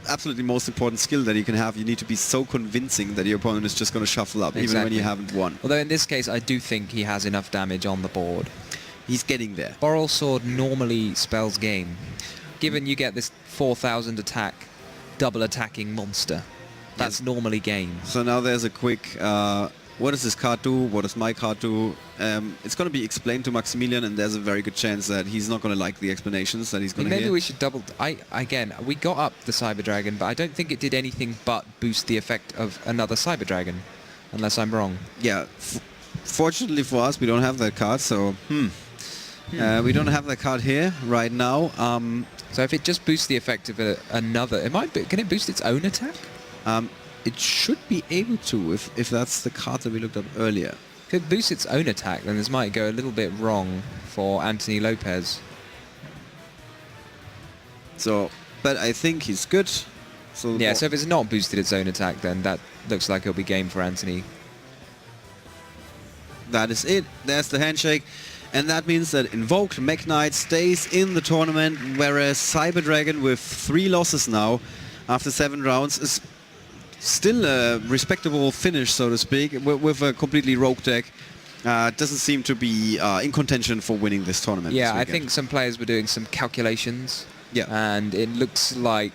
absolutely most important skill that you can have. You need to be so convincing that your opponent is just going to shuffle up, even when you haven't won. Although in this case, I do think he has enough damage on the board. He's getting there. Boral Sword normally spells game. Given you get this 4,000 attack, double attacking monster, that's normally game. So now there's a quick, what does this card do? What does my card do? It's going to be explained to Maximilian, and there's a very good chance that he's not going to like the explanations that he's going to hear. Maybe we should double... we got up the Cyber Dragon, but I don't think it did anything but boost the effect of another Cyber Dragon. unless I'm wrong. Yeah. Fortunately for us, we don't have that card, so we don't have that card here right now. So if it just boosts the effect of another, can it boost its own attack? It should be able to, if that's the card that we looked up earlier. If it boosts its own attack, then this might go a little bit wrong for Anthony Lopez. So, but I think he's good. So Yeah, so if it's not boosted its own attack, then that looks like it'll be game for Anthony. that is it. There's the handshake. And that means that Invoked Mech Knight stays in the tournament, whereas Cyber Dragon, with 3 losses now after 7 rounds, is still a respectable finish, so to speak, with a completely rogue deck. Doesn't seem to be in contention for winning this tournament. Yeah, this I think some players were doing some calculations. Yeah. And it looks like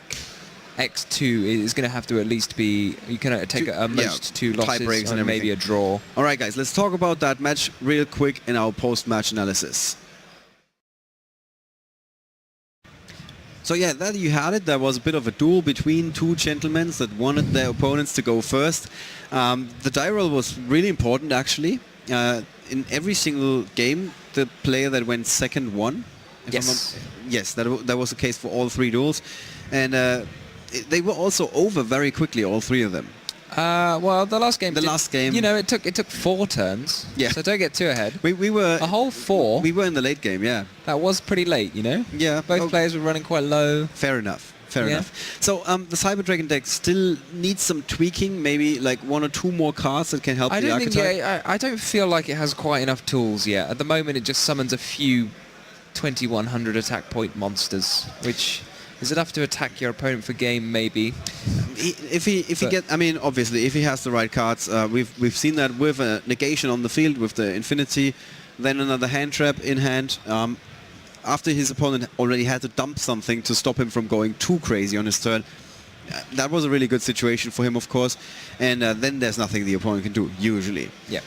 X2 is going to have to at least be, you can take at most 2 tie losses breaks and and maybe a draw. All right, guys, let's talk about that match real quick in our post-match analysis. So yeah, there you had it. There was a bit of a duel between 2 gentlemen that wanted their opponents to go first. The die roll was really important, actually. In every single game, the player that went second won. Yes, that was the case for all 3 duels. And they were also over very quickly, all 3 of them. Well, the last game. You know, it took 4 turns. Yeah. So don't get too ahead. We were a whole 4. We were in the late game, yeah. That was pretty late, you know. Yeah. Both players were running quite low. Fair enough. Fair enough. So the Cyber Dragon deck still needs some tweaking. Maybe like 1 or 2 more cards that can help the archetype. I don't feel like it has quite enough tools yet. At the moment, it just summons a few 2100 attack point monsters, which is enough to attack your opponent for game, maybe. I mean, obviously, if he has the right cards, we've seen that with a negation on the field with the Infinity, then another hand trap in hand. After his opponent already had to dump something to stop him from going too crazy on his turn. That was a really good situation for him, of course. And then there's nothing the opponent can do, usually. Yeah.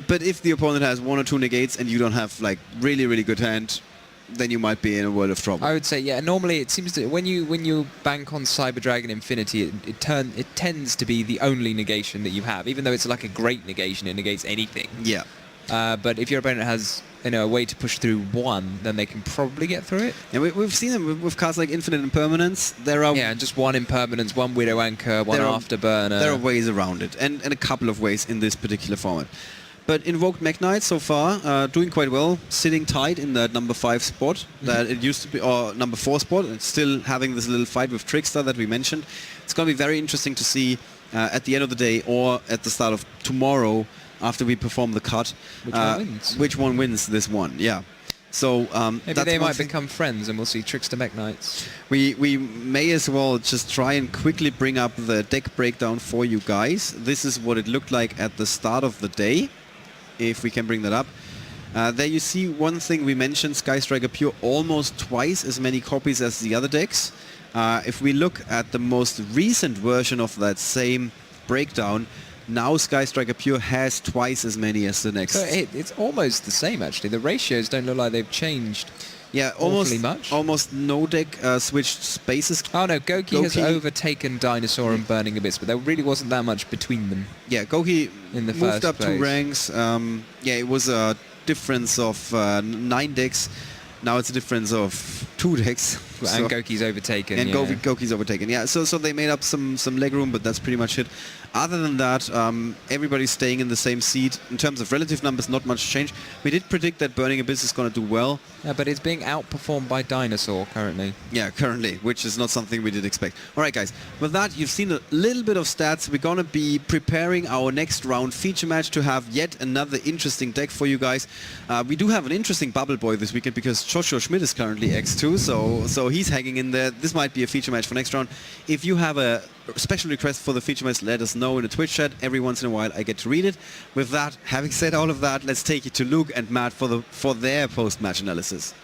But if the opponent has 1 or 2 negates and you don't have like really, really good hand, then you might be in a world of trouble. I would say, yeah. Normally, it seems that when you bank on Cyber Dragon Infinity, it tends to be the only negation that you have, even though it's like a great negation. It negates anything. Yeah. But if your opponent has a way to push through 1, then they can probably get through it. And we've seen them with cards like Infinite Impermanence. There are and just 1 Impermanence, 1 Widow Anchor, 1 Afterburner. There are ways around it, and a couple of ways in this particular format. But Invoked Mech Knight so far doing quite well, sitting tight in that number 5 spot that it used to be, or number 4 spot. It's still having this little fight with Trickster that we mentioned. It's going to be very interesting to see at the end of the day or at the start of tomorrow after we perform the cut. Which one wins this one, yeah. So maybe they might become friends and we'll see Trickster Mech Knights. We may as well just try and quickly bring up the deck breakdown for you guys. This is what it looked like at the start of the day, if we can bring that up. There you see one thing we mentioned, Sky Striker Pure, almost twice as many copies as the other decks. If we look at the most recent version of that same breakdown, now Sky Striker Pure has twice as many as the next. So it's almost the same, actually. The ratios don't look like they've changed. Yeah, almost no deck switched spaces. Oh no, Goki has overtaken Dinosaur and Burning Abyss, but there really wasn't that much between them. Yeah, Goki in the moved up 2 ranks. Yeah, it was a difference of 9 decks. Now it's a difference of 2 decks. And Goki's overtaken. And Goki's overtaken, yeah. So they made up some leg room, but that's pretty much it. Other than that, everybody's staying in the same seat. In terms of relative numbers, not much change. We did predict that Burning Abyss is going to do well. Yeah, but it's being outperformed by Dinosaur currently. Yeah, currently, which is not something we did expect. All right, guys. With that, you've seen a little bit of stats. We're going to be preparing our next round feature match to have yet another interesting deck for you guys. We do have an interesting Bubble Boy this weekend because Joshua Schmidt is currently X2, so he's hanging in there. This might be a feature match for next round. If you have a special request for the feature match, let us know in the Twitch chat. Every once in a while I get to read it. With that, having said all of that, let's take it to Luke and Matt for their post-match analysis.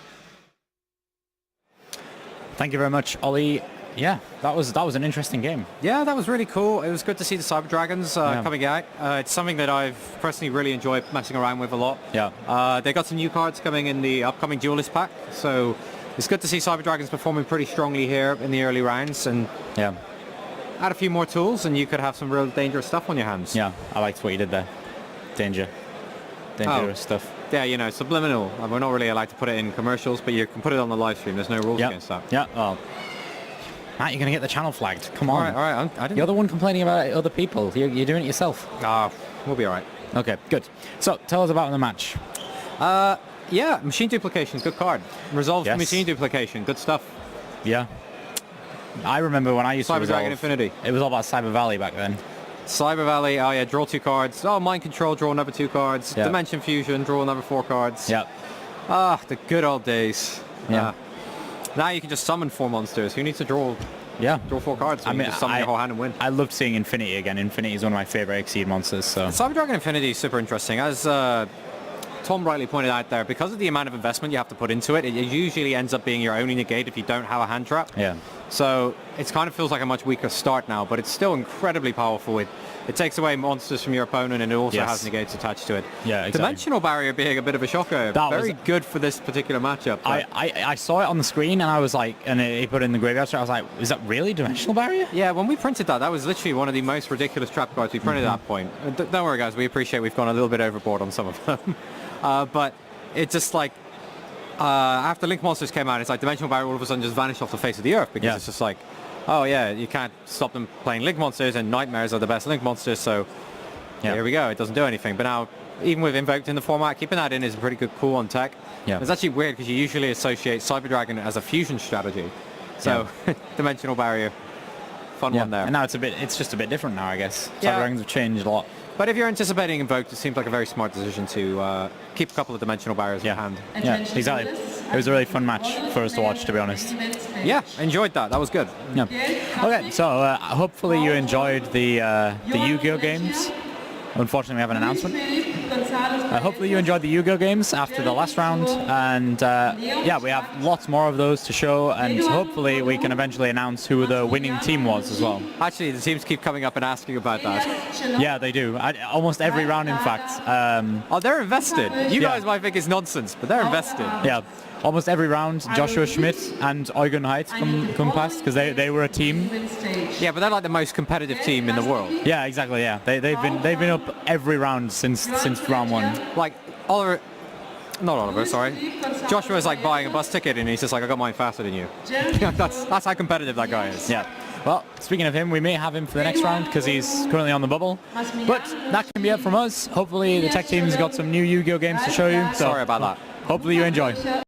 Thank you very much, Ollie. Yeah, that was an interesting game. Yeah, that was really cool. It was good to see the Cyber Dragons coming out. It's something that I've personally really enjoyed messing around with a lot. Yeah. They got some new cards coming in the upcoming Duelist pack, so it's good to see Cyber Dragons performing pretty strongly here in the early rounds. And yeah. add a few more tools, and you could have some real dangerous stuff on your hands. Yeah, I liked what you did there. Dangerous stuff. Yeah, you know, subliminal. We're not really allowed to put it in commercials, but you can put it on the live stream. There's no rules against that. Yeah. Oh. Matt, you're going to get the channel flagged. Come on. All right. I didn't... You're the one complaining about other people. You're doing it yourself. We'll be all right. Okay, good. So, tell us about the match. Yeah, machine duplication, good card. Resolved Yes. machine duplication, good stuff. Yeah. I remember when I used to Cyber resolve, Dragon Infinity. It was all about Cyber Valley back then. Cyber Valley, oh yeah, draw 2 cards. Oh, Mind Control, draw another 2 cards. Yeah. Dimension Fusion, draw another 4 cards. Yeah. The good old days. Yeah. Now you can just summon 4 monsters. Who needs to draw Yeah. 4 cards? So you can just summon your whole hand and win. I loved seeing Infinity again. Infinity is one of my favorite Exceed monsters. So Cyber Dragon Infinity is super interesting. As Tom rightly pointed out there, because of the amount of investment you have to put into it, it usually ends up being your only negate if you don't have a hand trap. yeah. So it kind of feels like a much weaker start now, but it's still incredibly powerful. It takes away monsters from your opponent, and it also Yes. has negates attached to it. Yeah, exactly. Dimensional Barrier being a bit of a shocker. That Very was- good for this particular matchup. but- I saw it on the screen and I was like, and he put it in the graveyard, so I was like, is that really Dimensional Barrier? Yeah, when we printed that was literally one of the most ridiculous trap cards we printed at that point. Don't worry, guys. We appreciate we've gone a little bit overboard on some of them. But it's just like, after Link Monsters came out, it's like Dimensional Barrier all of a sudden just vanished off the face of the earth because Yeah. it's just like, oh yeah, you can't stop them playing Link Monsters, and Nightmares are the best Link Monsters, so Yeah. here we go. It doesn't do anything. But now, even with Invoked in the format, keeping that in is pretty good, cool on tech. Yeah. It's actually weird because you usually associate Cyber Dragon as a fusion strategy. So, Dimensional Barrier, fun one there. And now it's just a bit different now, I guess. Yeah. Cyber Dragons have changed a lot. But if you're anticipating Invoked, it seems like a very smart decision to keep a couple of Dimensional Barriers in hand. Yeah, exactly. It was a really fun match for us to watch, to be honest. Yeah, enjoyed that. That was good. Yeah. Okay, so hopefully you enjoyed the Yu-Gi-Oh games. Unfortunately, we have an announcement. Hopefully you enjoyed the Yu-Gi-Oh games after the last round, and yeah, we have lots more of those to show, and hopefully we can eventually announce who the winning team was as well. Actually, the teams keep coming up and asking about that. Yeah, they do. Almost every round, in fact. Oh, they're invested. You Yeah. guys might think it's nonsense, but they're invested. Yeah, almost every round, Joshua Schmidt and Eugen Heid come past because they were a team. Yeah, but they're like the most competitive team in the world. Yeah, exactly. Yeah, they've been up every round since round 1. Like not Oliver, sorry. Joshua's like buying a bus ticket and he's just like, I got mine faster than you. That's how competitive that guy is. Yeah. Well, speaking of him, we may have him for the next round because he's currently on the bubble. But that can be it from us. Hopefully the tech team's got some new Yu-Gi-Oh games to show you. So Sorry about that. hopefully you enjoy.